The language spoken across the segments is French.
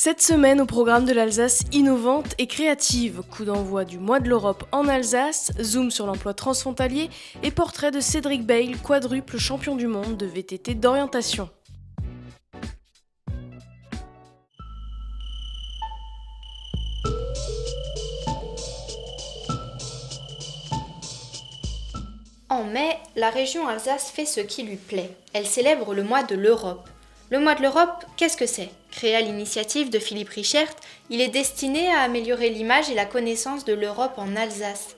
Cette semaine, au programme de l'Alsace innovante et créative, coup d'envoi du mois de l'Europe en Alsace, zoom sur l'emploi transfrontalier et portrait de Cédric Bail, quadruple champion du monde de VTT d'orientation. En mai, la région Alsace fait ce qui lui plaît. Elle célèbre le mois de l'Europe. Le mois de l'Europe, qu'est-ce que c'est ? Créé à l'initiative de Philippe Richert, il est destiné à améliorer l'image et la connaissance de l'Europe en Alsace.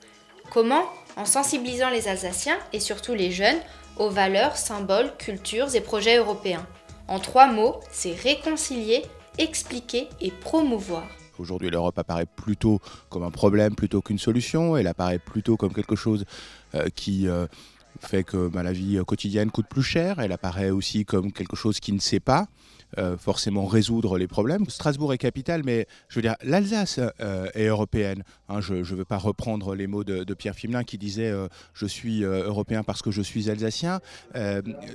Comment ? En sensibilisant les Alsaciens, et surtout les jeunes, aux valeurs, symboles, cultures et projets européens. En 3 mots, c'est réconcilier, expliquer et promouvoir. Aujourd'hui, l'Europe apparaît plutôt comme un problème plutôt qu'une solution. Elle apparaît plutôt comme quelque chose qui fait que la vie quotidienne coûte plus cher. Elle apparaît aussi comme quelque chose qui ne sait pas forcément résoudre les problèmes. Strasbourg est capitale, mais je veux dire, l'Alsace est européenne. Je ne veux pas reprendre les mots de Pierre Fimelin qui disait je suis européen parce que je suis alsacien.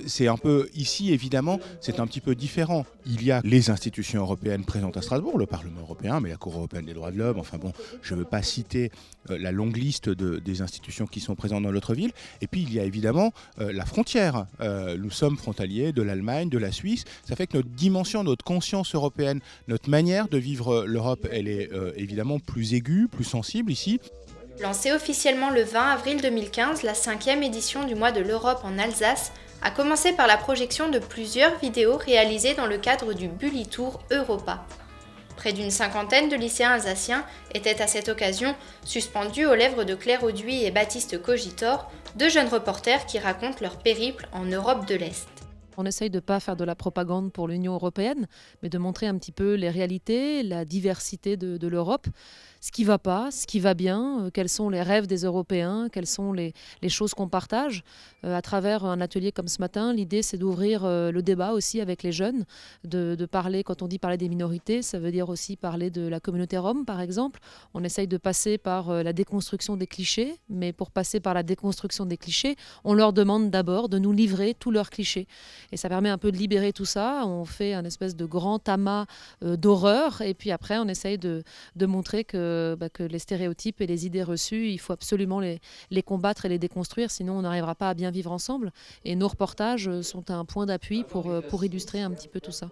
C'est un peu ici, évidemment, c'est un petit peu différent. Il y a les institutions européennes présentes à Strasbourg, le Parlement européen, mais la Cour européenne des droits de l'homme. Enfin bon, je ne veux pas citer la longue liste des institutions qui sont présentes dans notre ville. Et puis il y a évidemment la frontière. Nous sommes frontaliers de l'Allemagne, de la Suisse. Ça fait que notre dimension, notre conscience européenne, notre manière de vivre l'Europe, elle est évidemment plus aiguë, plus sensible ici. Lancée officiellement le 20 avril 2015, la 5e édition du mois de l'Europe en Alsace a commencé par la projection de plusieurs vidéos réalisées dans le cadre du Bully Tour Europa. Près d'une 50aine de lycéens alsaciens étaient à cette occasion suspendus aux lèvres de Claire Auduit et Baptiste Cogitor, 2 jeunes reporters qui racontent leur périple en Europe de l'Est. On essaye de ne pas faire de la propagande pour l'Union européenne, mais de montrer un petit peu les réalités, la diversité de l'Europe, ce qui ne va pas, ce qui va bien, quels sont les rêves des Européens, quelles sont les choses qu'on partage. À travers un atelier comme ce matin, l'idée c'est d'ouvrir le débat aussi avec les jeunes, de parler, quand on dit parler des minorités, ça veut dire aussi parler de la communauté rome par exemple. On essaye de passer par la déconstruction des clichés, mais pour passer par la déconstruction des clichés, on leur demande d'abord de nous livrer tous leurs clichés. Et ça permet un peu de libérer tout ça. On fait un espèce de grand amas d'horreur. Et puis après, on essaye de montrer que les stéréotypes et les idées reçues, il faut absolument les combattre et les déconstruire. Sinon, on n'arrivera pas à bien vivre ensemble. Et nos reportages sont un point d'appui pour illustrer un petit peu tout ça.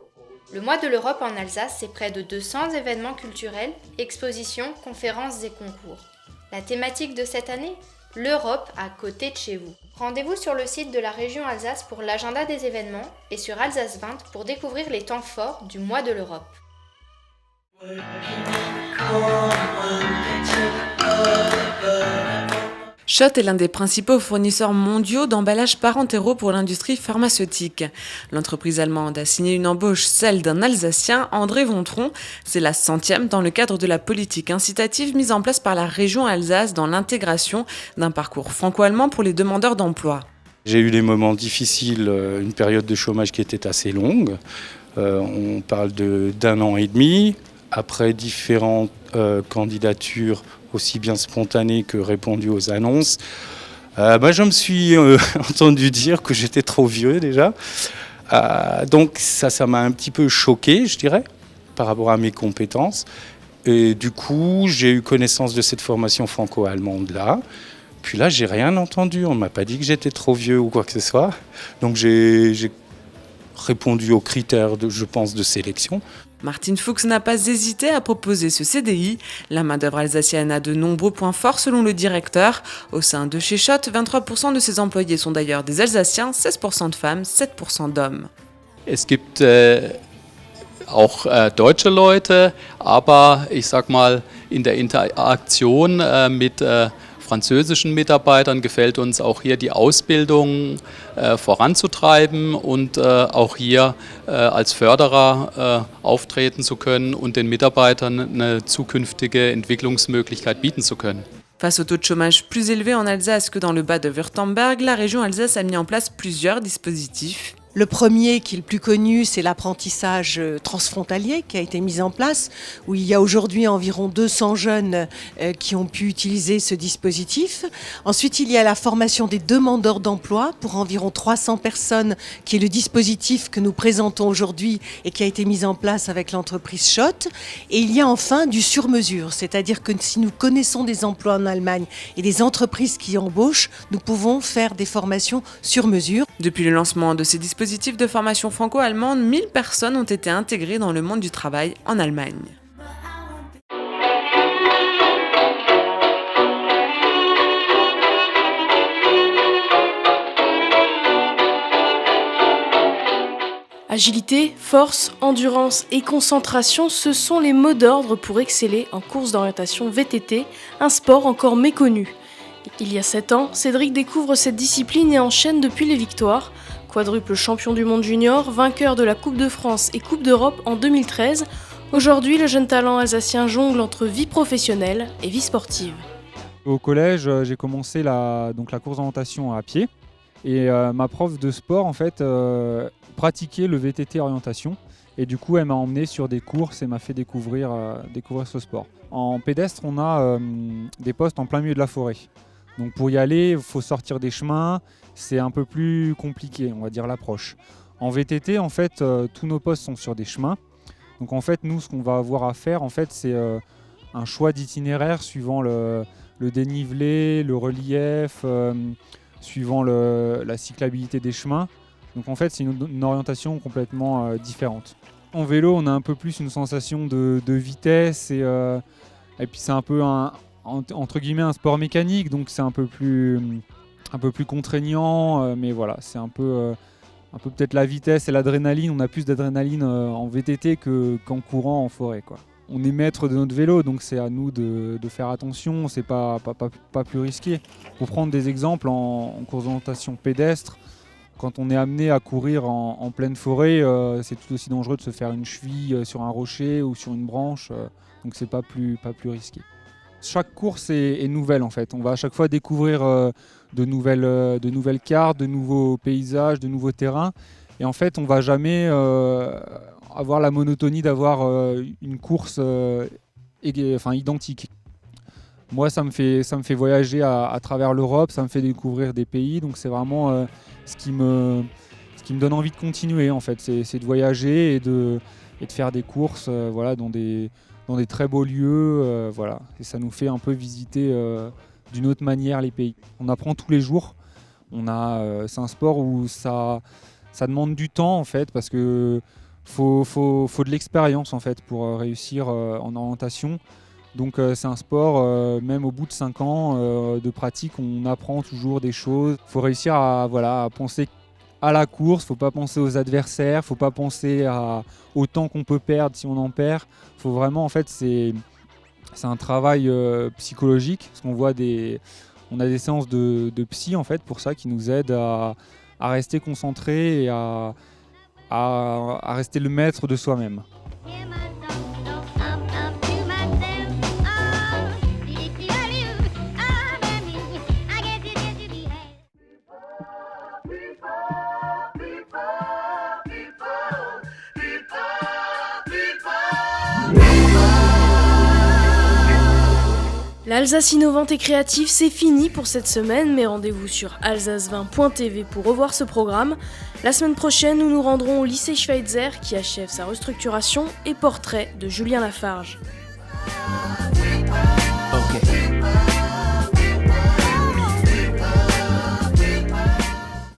Le mois de l'Europe en Alsace, c'est près de 200 événements culturels, expositions, conférences et concours. La thématique de cette année ? L'Europe à côté de chez vous. Rendez-vous sur le site de la région Alsace pour l'agenda des événements et sur Alsace 20 pour découvrir les temps forts du mois de l'Europe. Schott est l'un des principaux fournisseurs mondiaux d'emballages parentéraux pour l'industrie pharmaceutique. L'entreprise allemande a signé une embauche, celle d'un Alsacien, André Vontron. C'est la 100e dans le cadre de la politique incitative mise en place par la région Alsace dans l'intégration d'un parcours franco-allemand pour les demandeurs d'emploi. J'ai eu des moments difficiles, une période de chômage qui était assez longue. On parle d'1 an et demi. Après différentes candidatures, aussi bien spontanées que répondues aux annonces, je me suis entendu dire que j'étais trop vieux déjà. Donc ça m'a un petit peu choqué, je dirais, par rapport à mes compétences. Et du coup, j'ai eu connaissance de cette formation franco-allemande-là. Puis là, j'ai rien entendu. On ne m'a pas dit que j'étais trop vieux ou quoi que ce soit. Donc j'ai répondu aux critères, je pense, de sélection. Martine Fuchs n'a pas hésité à proposer ce CDI. La main-d'œuvre alsacienne a de nombreux points forts selon le directeur. Au sein de chez Schott, 23% de ses employés sont d'ailleurs des Alsaciens, 16% de femmes, 7% d'hommes. Es gibt auch deutsche Leute, aber ich sag mal, in der Interaktion mit französischen Mitarbeitern gefällt uns auch hier die Ausbildung voranzutreiben und auch hier als Förderer auftreten zu können und den Mitarbeitern eine zukünftige Entwicklungsmöglichkeit bieten zu können. Face au taux de chômage plus élevé en Alsace que dans le bas de Württemberg, la région Alsace a mis en place plusieurs dispositifs. Le premier, qui est le plus connu, c'est l'apprentissage transfrontalier qui a été mis en place, où il y a aujourd'hui environ 200 jeunes qui ont pu utiliser ce dispositif. Ensuite, il y a la formation des demandeurs d'emploi pour environ 300 personnes, qui est le dispositif que nous présentons aujourd'hui et qui a été mis en place avec l'entreprise Schott. Et il y a enfin du sur-mesure, c'est-à-dire que si nous connaissons des emplois en Allemagne et des entreprises qui embauchent, nous pouvons faire des formations sur mesure. Depuis le lancement de ces dispositifs de formation franco-allemande, 1000 personnes ont été intégrées dans le monde du travail en Allemagne. Agilité, force, endurance et concentration, ce sont les mots d'ordre pour exceller en course d'orientation VTT, un sport encore méconnu. Il y a 7 ans, Cédric découvre cette discipline et enchaîne depuis les victoires. Quadruple champion du monde junior, vainqueur de la Coupe de France et Coupe d'Europe en 2013, aujourd'hui le jeune talent alsacien jongle entre vie professionnelle et vie sportive. Au collège, j'ai commencé la course d'orientation à pied et ma prof de sport en fait pratiquait le VTT orientation et du coup elle m'a emmené sur des courses et m'a fait découvrir ce sport. En pédestre, on a des postes en plein milieu de la forêt. Donc pour y aller, il faut sortir des chemins, c'est un peu plus compliqué, on va dire l'approche. En VTT, en fait, tous nos postes sont sur des chemins. Donc en fait, nous, ce qu'on va avoir à faire, en fait, c'est un choix d'itinéraire suivant le dénivelé, le relief, suivant la cyclabilité des chemins. Donc en fait, c'est une orientation complètement différente. En vélo, on a un peu plus une sensation de vitesse et puis c'est un peu entre guillemets un sport mécanique, donc c'est un peu plus contraignant, mais voilà, c'est un peu peut-être la vitesse et l'adrénaline. On a plus d'adrénaline en VTT qu'en courant en forêt, quoi. On est maître de notre vélo, donc c'est à nous de faire attention, c'est pas plus risqué. Pour prendre des exemples en course d'orientation pédestre, quand on est amené à courir en pleine forêt, c'est tout aussi dangereux de se faire une cheville sur un rocher ou sur une branche, donc c'est pas plus risqué. Chaque course est nouvelle en fait. On va à chaque fois découvrir de nouvelles cartes, de nouveaux paysages, de nouveaux terrains. Et en fait, on ne va jamais avoir la monotonie d'avoir une course identique. Moi, ça me fait voyager à travers l'Europe, ça me fait découvrir des pays. Donc c'est vraiment ce qui me donne envie de continuer en fait. C'est de voyager et de faire des courses dans des très beaux lieux, voilà. Et ça nous fait un peu visiter d'une autre manière les pays. On apprend tous les jours. C'est un sport où ça demande du temps en fait, parce que faut de l'expérience en fait pour réussir en orientation. Donc c'est un sport, même au bout de 5 ans de pratique, on apprend toujours des choses. Il faut réussir à penser à la course, faut pas penser aux adversaires, faut pas penser au temps qu'on peut perdre si on en perd. Faut vraiment, en fait, c'est un travail psychologique, parce qu'on on a des séances de psy en fait pour ça, qui nous aident à rester concentré et à rester le maître de soi-même. L'Alsace innovante et créative, c'est fini pour cette semaine, mais rendez-vous sur alsace20.tv pour revoir ce programme. La semaine prochaine, nous nous rendrons au lycée Schweitzer qui achève sa restructuration et portrait de Julien Lafarge.